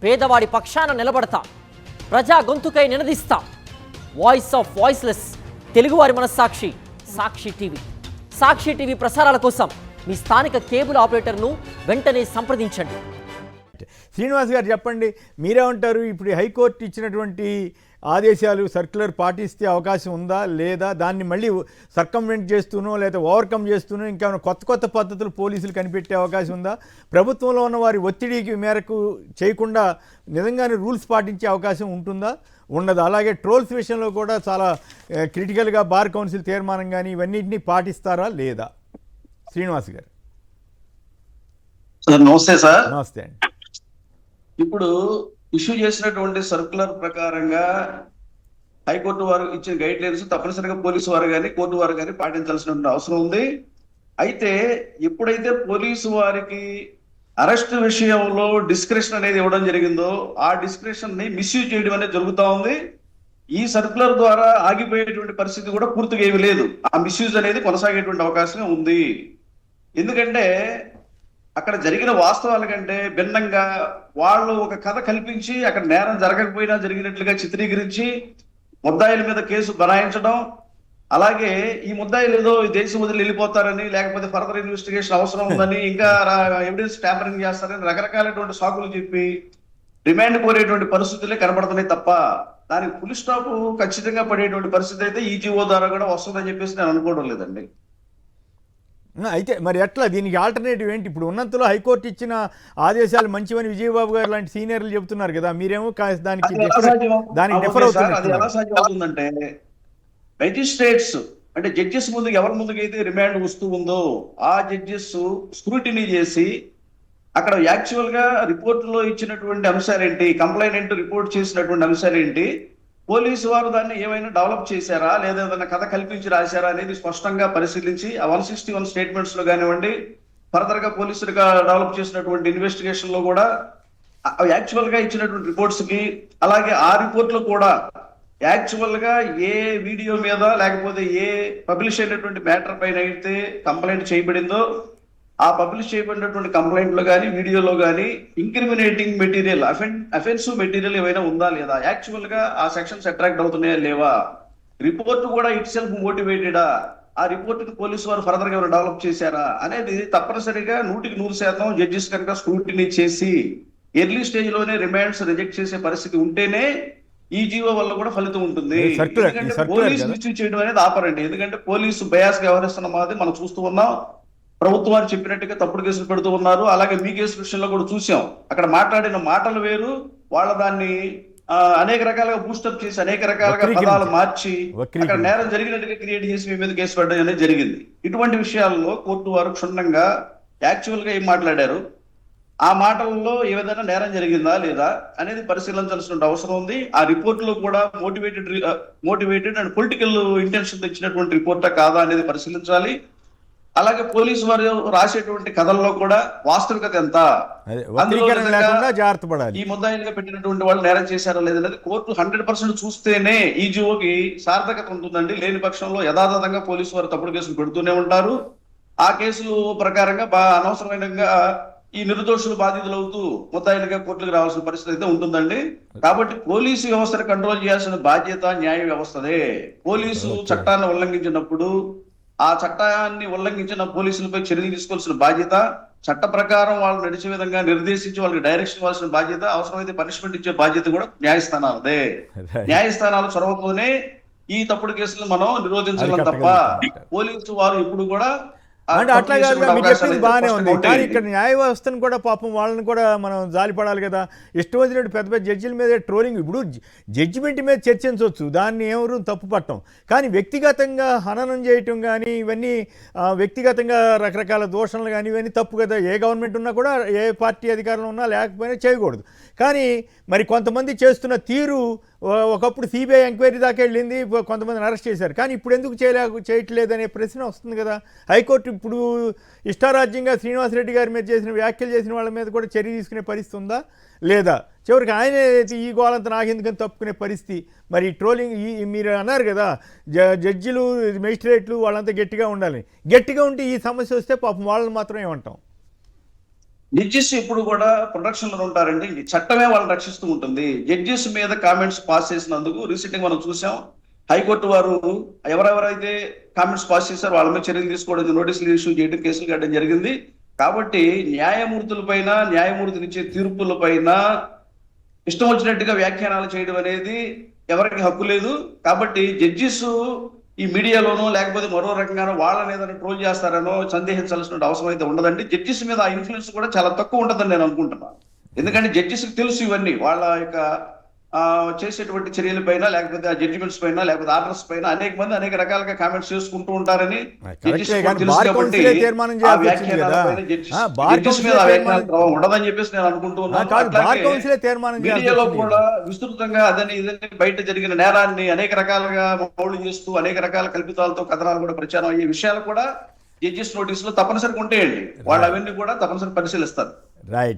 పేదవాడి పక్షాన నిలబడతా, ప్రజా గొంతుకై నినదిస్తా. వాయిస్ ఆఫ్ వాయిస్లెస్, తెలుగువారి మనస్సాక్షి, సాక్షి టీవీ. సాక్షి టీవీ ప్రసారాల కోసం మీ స్థానిక కేబుల్ ఆపరేటర్ను వెంటనే సంప్రదించండి. శ్రీనివాస్ గారు చెప్పండి, మీరేమంటారు? ఇప్పుడు హైకోర్టు ఇచ్చినటువంటి ఆదేశాలు సర్క్యులర్ పాటిస్తే అవకాశం ఉందా లేదా? దాన్ని మళ్ళీ సర్కంవెంట్ చేస్తూనో లేదా ఓవర్కమ్ చేస్తూనో ఇంకా కొత్త పద్ధతులు పోలీసులు కనిపెట్టే అవకాశం ఉందా? ప్రభుత్వంలో ఉన్న వారి ఒత్తిడికి మేరకు చేయకుండా నిజంగానే రూల్స్ పాటించే అవకాశం ఉంటుందా? ఉండదు. అలాగే ట్రోల్స్ విషయంలో కూడా చాలా క్రిటికల్గా బార్ కౌన్సిల్ తీర్మానం కానీ ఇవన్నింటినీ పాటిస్తారా లేదా? శ్రీనివాస్ గారు. నమస్తే సార్. నమస్తే అండి. ఇప్పుడు ఇష్యూ చేసినటువంటి సర్కులర్ ప్రకారంగా హైకోర్టు వారు ఇచ్చిన గైడ్ లైన్స్ తప్పనిసరిగా పోలీసు వారు కానీ కోర్టు వారు కానీ పాటించాల్సిన అవసరం ఉంది. అయితే ఎప్పుడైతే పోలీసు వారికి అరెస్ట్ విషయంలో డిస్క్రిప్షన్ అనేది ఇవ్వడం జరిగిందో ఆ డిస్క్రిప్షన్ ని మిస్యూజ్ చేయడం అనేది జరుగుతూ ఉంది. ఈ సర్కులర్ ద్వారా ఆగిపోయేటువంటి పరిస్థితి కూడా పూర్తిగా ఏమీ లేదు. ఆ మిస్యూజ్ అనేది కొనసాగేటువంటి అవకాశం ఉంది. ఎందుకంటే అక్కడ జరిగిన వాస్తవాల కంటే భిన్నంగా వాళ్ళు ఒక కథ కల్పించి అక్కడ నేరం జరగకపోయినా జరిగినట్లుగా చిత్రీకరించి ముద్దాయిల మీద కేసు బనాయించడం, అలాగే ఈ ముద్దాయిలు ఏదో ఈ దేశం వదిలి వెళ్ళిపోతారని లేకపోతే ఫర్దర్ ఇన్వెస్టిగేషన్ అవసరం ఉందని ఇంకా ఎవిడెన్స్ ట్యాంపరింగ్ చేస్తారని రకరకాలైనటువంటి సాకులు చెప్పి రిమాండ్ కోరేటువంటి పరిస్థితులే కనబడుతున్నాయి తప్ప దానికి ఫుల్ స్టాప్ ఖచ్చితంగా పడేటువంటి పరిస్థితి అయితే ఈ జీవో ద్వారా కూడా వస్తుందని చెప్పేసి నేను అనుకోవడం లేదండి. అయితే మరి ఎట్లా దీనికి ఆల్టర్నేటివ్ ఏంటి? ఇప్పుడు ఉన్నంతలో హైకోర్టు ఇచ్చిన ఆదేశాలు మంచివని విజయబాబు గారు లాంటి సీనియర్లు చెబుతున్నారు కదా, మీరేమో దానికి డిఫర్ అవుతుందంటే మెజిస్ట్రేట్స్ అంటే జడ్జెస్ ముందు ఎవరి ముందుకైతే రిమాండ్ వస్తూ ఉందో ఆ జడ్జెస్ స్క్రూటినీ చేసి అక్కడ యాక్చువల్ గా రిపోర్ట్ లో ఇచ్చినటువంటి అంశాలేంటి, కంప్లైంట్ రిపోర్ట్ చేసినటువంటి అంశాలేంటి, పోలీసు వారు దాన్ని ఏమైనా డెవలప్ చేశారా లేదా ఏదైనా కథ కల్పించి రాశారా అనేది స్పష్టంగా పరిశీలించి ఆ 161 స్టేట్మెంట్స్ లో కానివ్వండి, ఫర్దర్ గా పోలీసులుగా డెవలప్ చేసినటువంటి ఇన్వెస్టిగేషన్ లో కూడా యాక్చువల్ గా ఇచ్చినటువంటి రిపోర్ట్స్ కి, అలాగే ఆ రిపోర్ట్ లో కూడా యాక్చువల్ గా ఏ వీడియో మీద లేకపోతే ఏ పబ్లిష్ అయినటువంటి మ్యాటర్ పైన అయితే కంప్లైంట్ చేయబడిందో ఆ పబ్లిష్ చేయబడినటువంటి కంప్లైంట్ లో కానీ వీడియోలో కానీ ఇంక్రిమినేటింగ్ మెటీరియల్ అఫెన్సివ్ మెటీరియల్ ఏమైనా ఉందా లేదా, యాక్చువల్ గా ఆ సెక్షన్స్ అట్రాక్ట్ అవుతున్నాయా లేవా, రిపోర్ట్ కూడా ఇట్ సెల్ఫ్ మోటివేటెడా, ఆ రిపోర్ట్ ని పోలీసు వారు ఫర్దర్ గా డెవలప్ చేశారా అనేది తప్పనిసరిగా 100% జడ్జెస్ కనుక స్క్రూటినీ చేసి ఎర్లీ స్టేజ్ లోనే రిమాండ్స్ రిజెక్ట్ చేసే పరిస్థితి ఉంటేనే ఈ జీవో వల్ల కూడా ఫలితం ఉంటుంది. ఎందుకంటే పోలీసు మిస్యూజ్ చేయడం అనేది ఆపరండి. ఎందుకంటే పోలీసు బయాస్ గా వ్యవహరిస్తున్న మాది మనం చూస్తూ ఉన్నాం. ప్రభుత్వాన్ని చెప్పినట్టుగా తప్పుడు కేసులు పెడుతూ ఉన్నారు. అలాగే మీ కేసు విషయంలో కూడా చూసాం. అక్కడ మాట్లాడిన మాటలు వేరు, వాళ్ళ దాన్ని అనేక రకాలుగా బూస్టప్ చేసి అనేక రకాలుగా పదాలు మార్చి అక్కడ నేరం జరిగినట్టుగా క్రియేట్ చేసి మీ మీద కేసు పెట్టడం అనేది జరిగింది. ఇటువంటి విషయాల్లో కోర్టు వారు క్షుణ్ణంగా యాక్చువల్ గా ఏం మాట్లాడారు, ఆ మాటల్లో ఏ విధంగా నేరం జరిగిందా లేదా అనేది పరిశీలించాల్సిన అవసరం ఉంది. ఆ రిపోర్ట్ లో కూడా మోటివేటెడ్ అండ్ పొలిటికల్ ఇంటెన్షన్ ఇచ్చినటువంటి రిపోర్టా కాదా అనేది పరిశీలించాలి. అలాగే పోలీసు వారు రాసేటువంటి కథల్లో కూడా వాస్తవికత ఎంత, జాగ్రత్త పడాలి. ఈ ముద్దాయిలుగా పెట్టినటువంటి వాళ్ళు నేరం చేశారా లేదనేది కోర్టు 100% చూస్తేనే ఈ జీవోకి సార్థకత ఉంటుందండి. లేని పక్షంలో యథాతథంగా పోలీసు వారు తప్పుడు కేసులు పెడుతూనే ఉంటారు. ఆ కేసులు ప్రకారంగా అనవసరమైన ఈ నిర్దోషులు బాధితులు అవుతూ ముద్దాయిలుగా కోర్టులకు రావాల్సిన పరిస్థితి అయితే ఉంటుందండి. కాబట్టి పోలీసు వ్యవస్థను కంట్రోల్ చేయాల్సిన బాధ్యత న్యాయ వ్యవస్థదే. పోలీసు చట్టాన్ని ఉల్లంఘించినప్పుడు ఆ చట్టాన్ని ఉల్లంఘించిన పోలీసులపై చర్యలు తీసుకోవాల్సిన బాధ్యత, చట్ట ప్రకారం వాళ్ళు నడిచే విధంగా నిర్దేశించి వాళ్ళకి డైరెక్షన్ ఇవ్వాల్సిన బాధ్యత, అవసరమైతే పనిష్మెంట్ ఇచ్చే బాధ్యత కూడా న్యాయస్థానాలదే. న్యాయస్థానాల చొరవతోనే ఈ తప్పుడు కేసులను మనం నిరోధించాలి తప్ప పోలీసు వారు ఇప్పుడు కూడా అంటే అట్లా కాదు. మీరు చెప్పింది బాగానే ఉంది, కానీ ఇక్కడ న్యాయ వ్యవస్థను కూడా పాపం వాళ్ళని కూడా మనం జాలిపడాలి కదా. ఇష్టం వచ్చినట్టు పెద్ద పెద్ద జడ్జిల మీద ట్రోలింగ్, ఇప్పుడు జడ్జిమెంట్ మీద చర్చించవచ్చు, దాన్ని ఎవరు తప్పు పట్టం. కానీ వ్యక్తిగతంగా హననం చేయటం కానీ ఇవన్నీ వ్యక్తిగతంగా రకరకాల దోషణలు కానీ ఇవన్నీ తప్పు కదా. ఏ గవర్నమెంట్ ఉన్నా కూడా ఏ పార్టీ అధికారంలో ఉన్నా లేకపోయినా చేయకూడదు. కానీ మరి కొంతమంది చేస్తున్న తీరు, ఒకప్పుడు సిబిఐ ఎంక్వైరీ దాకా వెళ్ళింది, కొంతమందిని అరెస్ట్ చేశారు, కానీ ఇప్పుడు ఎందుకు చేయట్లేదనే ప్రశ్న వస్తుంది కదా. హైకోర్టు ఇప్పుడు ఇష్టారాజ్యంగా శ్రీనివాసరెడ్డి గారి మీద చేసిన వ్యాఖ్యలు చేసిన వాళ్ళ మీద కూడా చర్య తీసుకునే పరిస్థితి ఉందా లేదా? చివరికి ఆయన ఈ గోలంతా నాకెందుకని తప్పుకునే పరిస్థితి. మరి ట్రోలింగ్ మీరు అన్నారు కదా, జడ్జిలు మెజిస్ట్రేట్లు వాళ్ళంతా గట్టిగా ఉండాలి. గట్టిగా ఉంటే ఈ సమస్య వస్తే పాపం వాళ్ళని మాత్రం ఏమంటాం? జడ్జెస్ ఎప్పుడు కూడా ప్రొటెక్షన్ లో ఉంటారండి. ఈ చట్టమే వాళ్ళని రక్షిస్తూ ఉంటుంది. జడ్జెస్ మీద కామెంట్స్ పాస్ చేసినందుకు రీసెంట్ గా మనం చూసాం. హైకోర్టు వారు ఎవరెవరైతే కామెంట్స్ పాస్ చేశారో వాళ్ళ మీద చర్యలు తీసుకోవడం, నోటీసులు ఇష్యూ చేయడం, కేసులు కట్టడం జరిగింది. కాబట్టి న్యాయమూర్తులపైన, న్యాయమూర్తులు ఇచ్చే తీర్పులపైన ఇష్టం వచ్చినట్టుగా వ్యాఖ్యానాలు చేయడం అనేది ఎవరికి హక్కు లేదు. కాబట్టి జడ్జిస్ ఈ మీడియాలోనో లేకపోతే మరో రకంగానో వాళ్ళని ఏదైనా ట్రోల్ చేస్తారనో సందేహించాల్సిన అవసరం అయితే ఉండదండి. జడ్జిస్ మీద ఆ ఇన్ఫ్లుయెన్స్ కూడా చాలా తక్కువ ఉంటుందని నేను అనుకుంటున్నాను. ఎందుకంటే జడ్జిస్కి తెలుసు ఇవన్నీ, వాళ్ళ యొక్క చేసేటువంటి చర్యల పైన, లేకపోతే ఆ జడ్జిమెంట్స్ పైన, లేకపోతే ఆర్డర్స్ పైన అనేక మంది అనేక రకాలుగా కామెంట్స్ చేసుకుంటూ ఉంటారని కరెక్టే, కానీ బార్ కౌన్సిలే తీర్మానం చేయాల్సి వచ్చింది కదా. బార్ కౌన్సిలే ఉండదని చెప్పేసి నేను అనుకుంటున్నాను. కాదు, బార్ కౌన్సిలే తీర్మానం చేయాల్సి మీడియాలో వచ్చింది కూడా విస్తృతంగా అదని ఇదని బయట జరిగిన నేరాన్ని అనేక రకాలుగా మౌళ్ళు చేస్తూ అనేక రకాల కల్పితాలతో కథనాలు కూడా ప్రచారం అయ్యే విషయాలు కూడా జడ్జిస్ నోటీసులో తప్పనిసరిగా ఉంటాయండి. వాళ్ళు అవన్నీ కూడా తప్పనిసరి పరిశీలిస్తారు. రైట్.